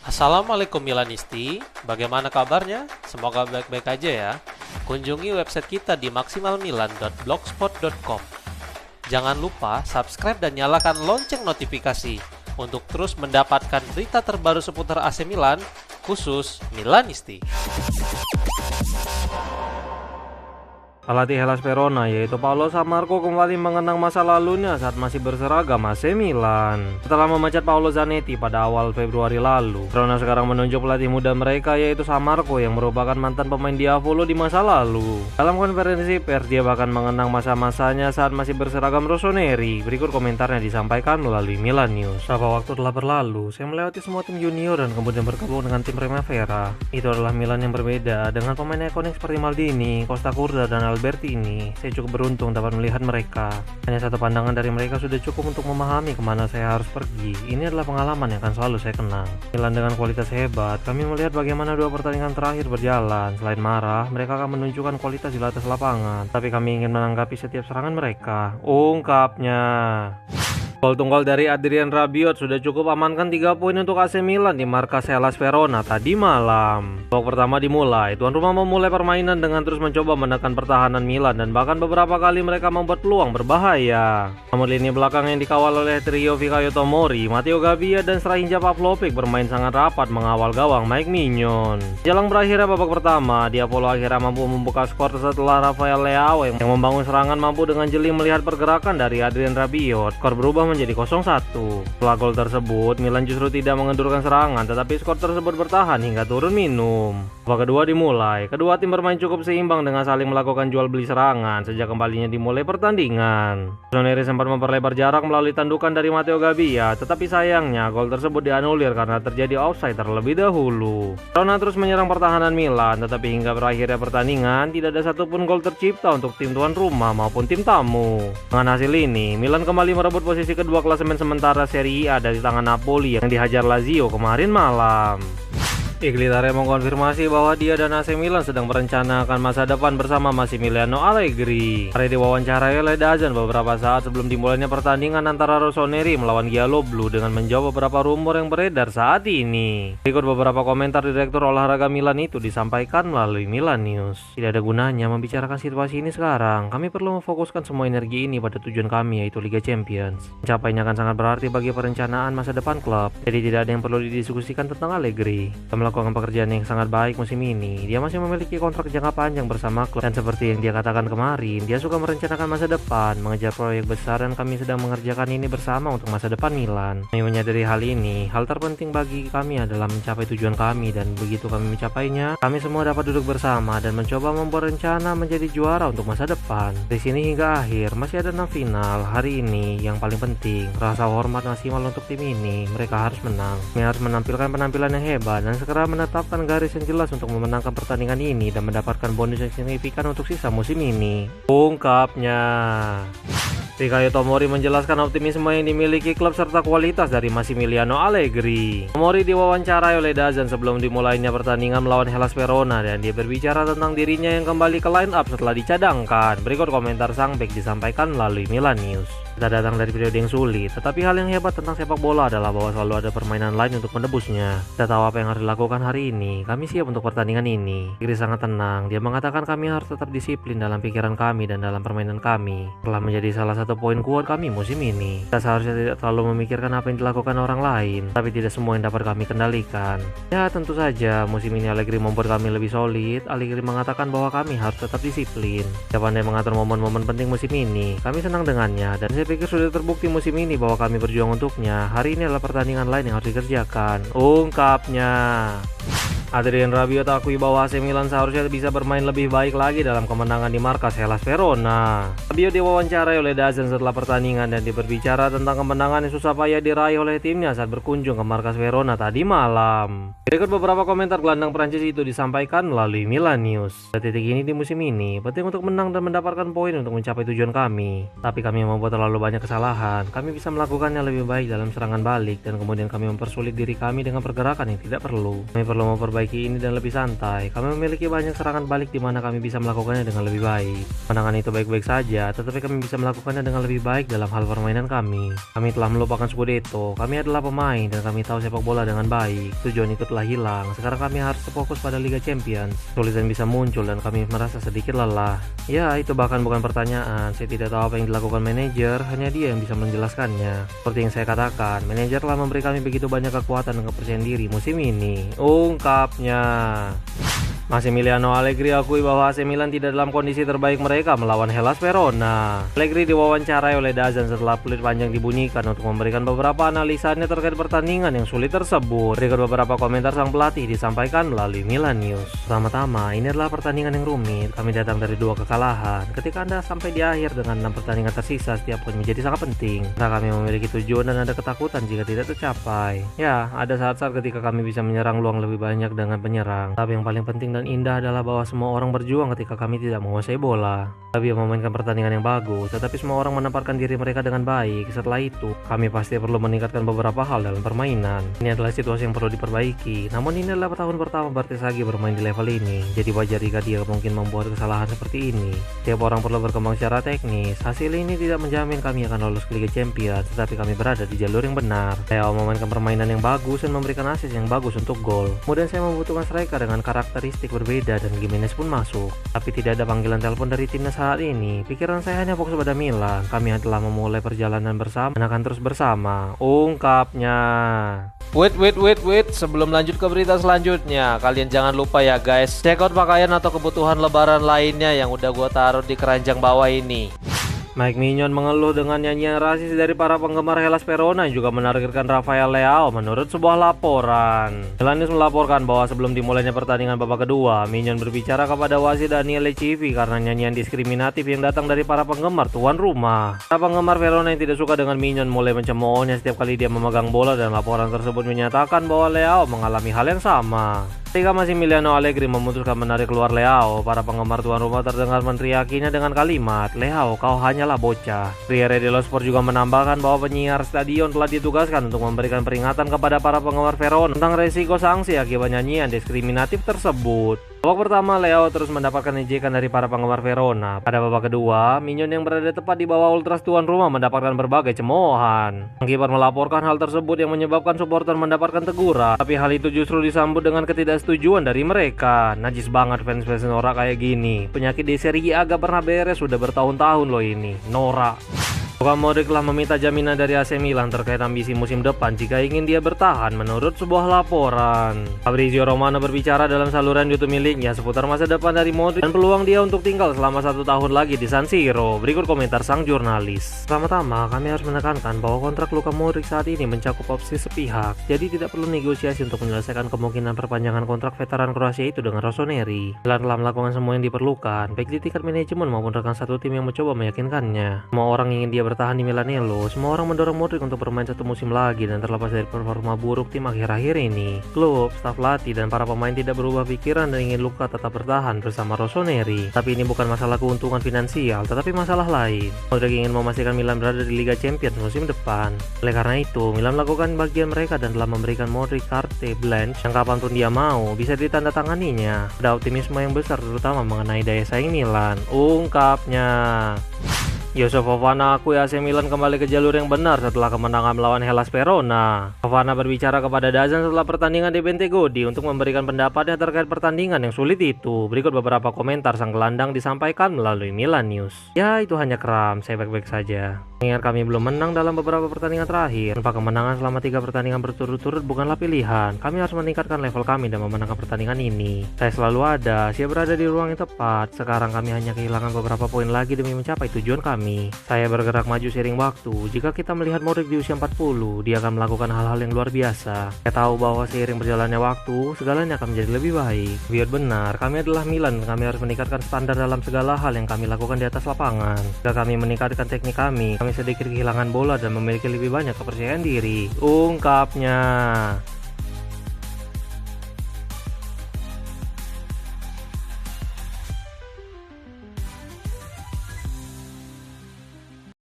Assalamualaikum Milanisti, bagaimana kabarnya? Semoga baik-baik aja ya. Kunjungi website kita di maksimalmilan.blogspot.com. Jangan lupa subscribe dan nyalakan lonceng notifikasi untuk terus mendapatkan berita terbaru seputar AC Milan, khusus Milanisti. Pelatih Hellas Verona yaitu Paulo Sammarco kembali mengenang masa lalunya saat masih berseragam AC Milan. Setelah memecat Paolo Zanetti pada awal Februari lalu, Verona sekarang menunjuk pelatih muda mereka yaitu Sammarco yang merupakan mantan pemain Diavolo di masa lalu. Dalam konferensi pers dia bahkan mengenang masa-masanya saat masih berseragam rossoneri. Berikut komentarnya disampaikan melalui Milan News. Beberapa waktu telah berlalu, saya melewati semua tim junior dan kemudian bergabung dengan tim Primavera. Itu adalah Milan yang berbeda dengan pemain ikonik seperti Maldini, Costa Curta, dan Albertini. Saya cukup beruntung dapat melihat mereka. Hanya satu pandangan dari mereka sudah cukup untuk memahami kemana saya harus pergi. Ini adalah pengalaman yang akan selalu saya kenang. Milan dengan kualitas hebat. Kami melihat bagaimana dua pertandingan terakhir berjalan. Selain marah, mereka akan menunjukkan kualitas di atas lapangan. Tapi kami ingin menanggapi setiap serangan mereka. Ungkapnya. Gol tunggal dari Adrien Rabiot sudah cukup amankan 3 poin untuk AC Milan di markas Hellas Verona tadi malam. Babak pertama dimulai, tuan rumah memulai permainan dengan terus mencoba menekan pertahanan Milan dan bahkan beberapa kali mereka membuat peluang berbahaya. Namun lini belakang yang dikawal oleh trio Fikayo Tomori, Matteo Gabbia, dan Strahinja Pavlovic bermain sangat rapat mengawal gawang Mike Mignon. Jelang berakhirnya babak pertama, Diavolo akhirnya mampu membuka skor setelah Rafael Leao yang membangun serangan mampu dengan jeli melihat pergerakan dari Adrien Rabiot. Skor berubah menjadi 0-1. Setelah gol tersebut, Milan justru tidak mengendurkan serangan, tetapi skor tersebut bertahan hingga turun minum. Babak kedua dimulai, kedua tim bermain cukup seimbang dengan saling melakukan jual beli serangan sejak kembalinya dimulai pertandingan. Rossoneri sempat memperlebar jarak melalui tandukan dari Matteo Gabbia, tetapi sayangnya gol tersebut dianulir karena terjadi offside terlebih dahulu. Verona terus menyerang pertahanan Milan, tetapi hingga berakhirnya pertandingan tidak ada satupun gol tercipta untuk tim tuan rumah maupun tim tamu. Dengan hasil ini, Milan kembali merebut posisi kedua klasemen sementara Serie A dari tangan Napoli yang dihajar Lazio kemarin malam. Iglitare mengkonfirmasi bahwa dia dan AC Milan sedang merencanakan masa depan bersama Massimiliano Allegri. Hari diwawancarai oleh DAZN beberapa saat sebelum dimulainya pertandingan antara Rossoneri melawan Gialloblu dengan menjawab beberapa rumor yang beredar saat ini. Berikut beberapa komentar Direktur Olahraga Milan itu disampaikan melalui Milan News. Tidak ada gunanya membicarakan situasi ini sekarang. Kami perlu memfokuskan semua energi ini pada tujuan kami, yaitu Liga Champions. Mencapainya akan sangat berarti bagi perencanaan masa depan klub. Jadi tidak ada yang perlu didiskusikan tentang Allegri. Melakukan pekerjaan yang sangat baik musim ini. Dia masih memiliki kontrak jangka panjang bersama klub, dan seperti yang dia katakan kemarin, dia suka merencanakan masa depan, mengejar proyek besar, dan kami sedang mengerjakan ini bersama untuk masa depan Milan. Kami menyadari hal ini. Hal terpenting bagi kami adalah mencapai tujuan kami, dan begitu kami mencapainya, kami semua dapat duduk bersama dan mencoba membuat rencana menjadi juara untuk masa depan. Dari sini hingga akhir masih ada 6 final. Hari ini yang paling penting, rasa hormat maksimal untuk tim ini. Mereka harus menang. Kami harus menampilkan penampilan yang hebat dan segera menetapkan garis yang jelas untuk memenangkan pertandingan ini dan mendapatkan bonus yang signifikan untuk sisa musim ini. Ungkapnya. Fikayo Tomori menjelaskan optimisme yang dimiliki klub serta kualitas dari Massimiliano Allegri. Tomori diwawancarai oleh DAZN sebelum dimulainya pertandingan melawan Hellas Verona dan dia berbicara tentang dirinya yang kembali ke line up setelah dicadangkan. Berikut komentar sang bek disampaikan melalui Milan News. Kita datang dari periode yang sulit, tetapi hal yang hebat tentang sepak bola adalah bahwa selalu ada permainan lain untuk menebusnya. Kita tahu apa yang harus dilakukan hari ini. Kami siap untuk pertandingan ini. Igri sangat tenang. Dia mengatakan kami harus tetap disiplin dalam pikiran kami dan dalam permainan kami. Telah menjadi salah satu poin kuat kami musim ini. Kita seharusnya tidak terlalu memikirkan apa yang dilakukan orang lain, tapi tidak semua yang dapat kami kendalikan. Ya, tentu saja musim ini Allegri membuat kami lebih solid. Allegri mengatakan bahwa kami harus tetap disiplin. Dia pandai mengatur momen-momen penting musim ini. Kami senang dengannya dan saya pikir sudah terbukti musim ini bahwa kami berjuang untuknya. Hari ini adalah pertandingan lain yang harus dikerjakan. Ungkapnya. Adrien Rabiot akui bahwa AC Milan seharusnya bisa bermain lebih baik lagi dalam kemenangan di markas Hellas Verona. Rabiot diwawancarai oleh DAZN setelah pertandingan dan dia berbicara tentang kemenangan yang susah payah diraih oleh timnya saat berkunjung ke markas Verona tadi malam. Berikut beberapa komentar gelandang Prancis itu disampaikan melalui Milan News. Pada titik ini di musim ini, penting untuk menang dan mendapatkan poin untuk mencapai tujuan kami. Tapi kami membuat terlalu banyak kesalahan. Kami bisa melakukannya lebih baik dalam serangan balik dan kemudian kami mempersulit diri kami dengan pergerakan yang tidak perlu. Kami perlu memperbaiki ini dan lebih santai. Kami memiliki banyak serangan balik di mana kami bisa melakukannya dengan lebih baik. Kemenangan itu baik-baik saja, tetapi kami bisa melakukannya dengan lebih baik dalam hal permainan kami. Kami telah melupakan Scudetto. Kami adalah pemain dan kami tahu sepak bola dengan baik. Tujuan itu telah hilang. Sekarang kami harus fokus pada Liga Champions. Kesulitan bisa muncul dan kami merasa sedikit lelah. Ya, itu bahkan bukan pertanyaan. Saya tidak tahu apa yang dilakukan manajer, hanya dia yang bisa menjelaskannya. Seperti yang saya katakan, manajer telah memberi kami begitu banyak kekuatan dan kepercayaan diri musim ini. Ungkapnya. Massimiliano Allegri akui bahwa AC Milan tidak dalam kondisi terbaik mereka melawan Hellas Verona. Allegri diwawancarai oleh Dazan setelah peluit panjang dibunyikan untuk memberikan beberapa analisanya terkait pertandingan yang sulit tersebut. Berikut beberapa komentar sang pelatih disampaikan melalui Milan News. Pertama-tama, ini adalah pertandingan yang rumit. Kami datang dari 2 kekalahan. Ketika Anda sampai di akhir dengan 6 pertandingan tersisa, setiap poin menjadi sangat penting. Karena kami memiliki tujuan dan ada ketakutan jika tidak tercapai. Ya, ada saat-saat ketika kami bisa menyerang luang lebih banyak dengan penyerang. Tapi yang paling penting dan indah adalah bahwa semua orang berjuang ketika kami tidak menguasai bola. Kami memainkan pertandingan yang bagus, tetapi semua orang menempatkan diri mereka dengan baik. Setelah itu, kami pasti perlu meningkatkan beberapa hal dalam permainan. Ini adalah situasi yang perlu diperbaiki. Namun ini adalah tahun pertama Bartesaghi bermain di level ini, jadi wajar jika dia mungkin membuat kesalahan seperti ini. Setiap orang perlu berkembang secara teknis. Hasil ini tidak menjamin kami akan lolos ke Liga Champions, tetapi kami berada di jalur yang benar. Saya memainkan permainan yang bagus dan memberikan assist yang bagus untuk gol. Kemudian saya membutuhkan striker dengan karakteristik berbeda dan Gimenez pun masuk. Tapi tidak ada panggilan telepon dari timnas saat ini. Pikiran saya hanya fokus pada Milan. Kami telah memulai perjalanan bersama dan akan terus bersama. Ungkapnya. Wait, sebelum lanjut ke berita selanjutnya, kalian jangan lupa ya guys, check out pakaian atau kebutuhan lebaran lainnya yang udah gua taruh di keranjang bawah ini. Mike Mignon mengeluh dengan nyanyian rasis dari para penggemar Hellas Verona yang juga menargetkan Rafael Leao menurut sebuah laporan. Milan News melaporkan bahwa sebelum dimulainya pertandingan babak kedua, Mignon berbicara kepada wasit Daniele Civi karena nyanyian diskriminatif yang datang dari para penggemar tuan rumah. Para penggemar Verona yang tidak suka dengan Mignon mulai mencemoohnya setiap kali dia memegang bola dan laporan tersebut menyatakan bahwa Leao mengalami hal yang sama. Ketika Massimiliano Allegri memutuskan menarik keluar Leao, para penggemar tuan rumah terdengar meneriakinya dengan kalimat, "Leao, kau hanyalah bocah." Corriere dello Sport juga menambahkan bahwa penyiar stadion telah ditugaskan untuk memberikan peringatan kepada para penggemar Verona tentang resiko sanksi akibat nyanyian diskriminatif tersebut. Babak pertama, Leao terus mendapatkan ejekan dari para penggemar Verona. Pada babak kedua, Mignon yang berada tepat di bawah ultras tuan rumah mendapatkan berbagai cemoohan. Sang kiper melaporkan hal tersebut yang menyebabkan supporter mendapatkan teguran. Tapi hal itu justru disambut dengan ketidaksetujuan dari mereka. Najis banget fans-fans norak kayak gini. Penyakit di Serie A agak pernah beres sudah bertahun-tahun loh ini. Norak. Luka Modric telah meminta jaminan dari AC Milan terkait ambisi musim depan jika ingin dia bertahan menurut sebuah laporan. Fabrizio Romano berbicara dalam saluran YouTube miliknya seputar masa depan dari Modric dan peluang dia untuk tinggal selama 1 tahun lagi di San Siro. Berikut komentar sang jurnalis. Pertama-tama, kami harus menekankan bahwa kontrak Luka Modric saat ini mencakup opsi sepihak, jadi tidak perlu negosiasi untuk menyelesaikan kemungkinan perpanjangan kontrak veteran Kroasia itu dengan Rossoneri. Milan telah melakukan semua yang diperlukan, baik di tingkat manajemen maupun rekan satu tim yang mencoba meyakinkannya. Semua orang ingin dia bertahan di Milanello. Semua orang mendorong Modric untuk bermain 1 musim lagi dan terlepas dari performa buruk tim akhir-akhir ini. Klub, staf latih, dan para pemain tidak berubah pikiran dan ingin Luka tetap bertahan bersama Rossoneri. Tapi ini bukan masalah keuntungan finansial, tetapi masalah lain. Modric ingin memastikan Milan berada di Liga Champions musim depan. Oleh karena itu, Milan melakukan bagian mereka dan telah memberikan Modric carte blanche yang kapanpun dia mau bisa ditandatanganinya. Ada optimisme yang besar terutama mengenai daya saing Milan. Ungkapnya. Yusuf Fofana akui AC Milan kembali ke jalur yang benar setelah kemenangan melawan Hellas Verona. Fofana berbicara kepada Dazan setelah pertandingan di Bentegodi untuk memberikan pendapatnya terkait pertandingan yang sulit itu. Berikut beberapa komentar sang gelandang disampaikan melalui Milan News. Ya, itu hanya kram, saya baik-baik saja. Mengingat kami belum menang dalam beberapa pertandingan terakhir, tanpa kemenangan selama 3 pertandingan berturut-turut bukanlah pilihan. Kami harus meningkatkan level kami dan memenangkan pertandingan ini. Saya selalu ada, siap berada di ruang yang tepat. Sekarang kami hanya kehilangan beberapa poin lagi demi mencapai tujuan kami. Saya bergerak maju seiring waktu. Jika kita melihat Modric di usia 40, dia akan melakukan hal-hal yang luar biasa. Saya tahu bahwa seiring berjalannya waktu, segalanya akan menjadi lebih baik. Biar benar, kami adalah Milan dan kami harus meningkatkan standar dalam segala hal yang kami lakukan di atas lapangan. Jika kami meningkatkan teknik kami sedikit kehilangan bola dan memiliki lebih banyak kepercayaan diri. Ungkapnya.